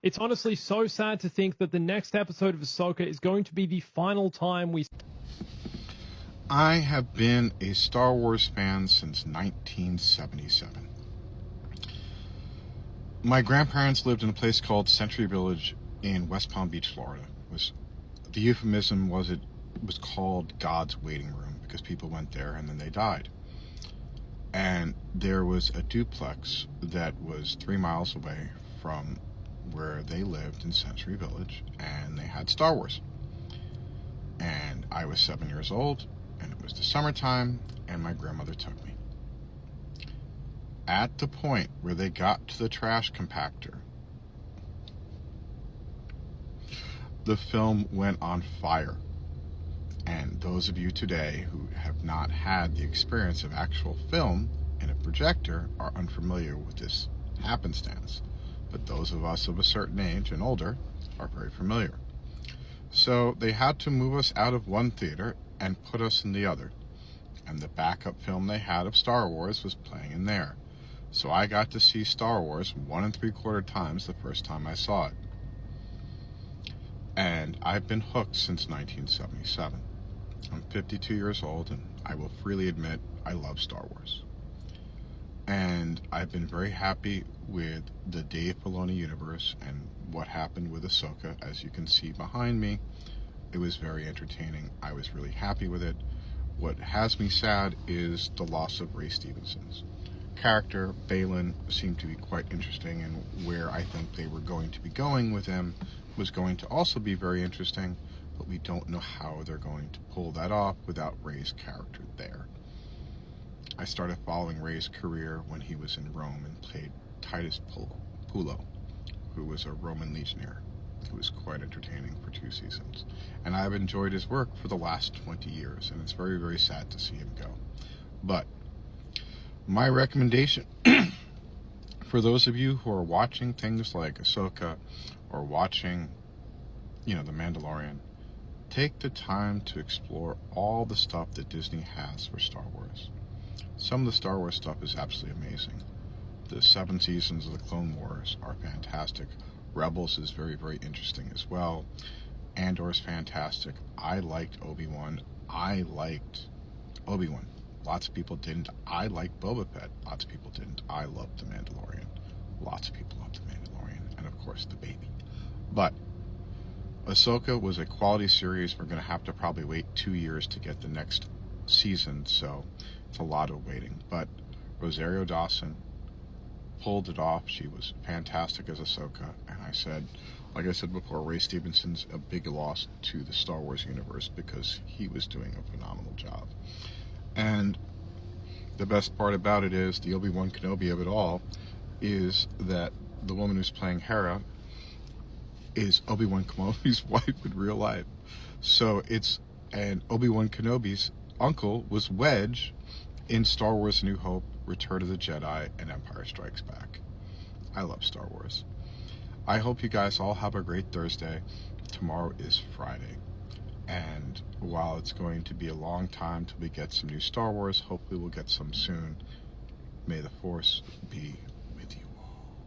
It's honestly so sad to think that the next episode of Ahsoka is going to be the final time we. I have been a Star Wars fan since 1977. My grandparents lived in a place called Century Village in West Palm Beach, Florida. The euphemism was it was called God's waiting room because people went there and then they died. And there was a duplex that was 3 miles away from where they lived in Century Village, and they had Star Wars. And I was 7 years old, and it was the summertime, and my grandmother took me. At the point where they got to the trash compactor, the film went on fire. And those of you today who have not had the experience of actual film in a projector are unfamiliar with this happenstance. But those of us of a certain age and older are very familiar. So they had to move us out of one theater and put us in the other. And the backup film they had of Star Wars was playing in there. So I got to see Star Wars 1 3/4 times the first time I saw it. And I've been hooked since 1977. I'm 52 years old, and I will freely admit I love Star Wars. And I've been very happy with the Dave Filoni universe and what happened with Ahsoka. As you can see behind me, it was very entertaining. I was really happy with it. What has me sad is the loss of Ray Stevenson's character. Baylan seemed to be quite interesting, and where I think they were going to be going with him was going to also be very interesting, but we don't know how they're going to pull that off without Ray's character there. I started following Ray's career when he was in Rome and played Titus Pullo, who was a Roman legionnaire. It was quite entertaining for 2 seasons. And I've enjoyed his work for the last 20 years, and it's very, very sad to see him go. But my recommendation for those of you who are watching things like Ahsoka or watching, The Mandalorian, take the time to explore all the stuff that Disney has for Star Wars. Some of the Star Wars stuff is absolutely amazing. The 7 seasons of the Clone Wars are fantastic. Rebels is very, very interesting as well. Andor is fantastic. I liked Obi-Wan. Lots of people didn't. I liked Boba Fett. Lots of people didn't. I loved The Mandalorian. Lots of people loved The Mandalorian. And of course, the baby. But Ahsoka was a quality series. We're going to have to probably wait 2 years to get the next season, so it's a lot of waiting. But Rosario Dawson pulled it off. She was fantastic as Ahsoka, and like I said before, Ray Stevenson's a big loss to the Star Wars universe because he was doing a phenomenal job. And the best part about it is the Obi-Wan Kenobi of it all is that the woman who's playing Hera is Obi-Wan Kenobi's wife in real life. And Obi-Wan Kenobi's uncle was Wedge in Star Wars: A New Hope, Return of the Jedi, and Empire Strikes Back. I love Star Wars. I hope you guys all have a great Thursday. Tomorrow is Friday. And while it's going to be a long time till we get some new Star Wars, hopefully we'll get some soon. May the Force be with you all.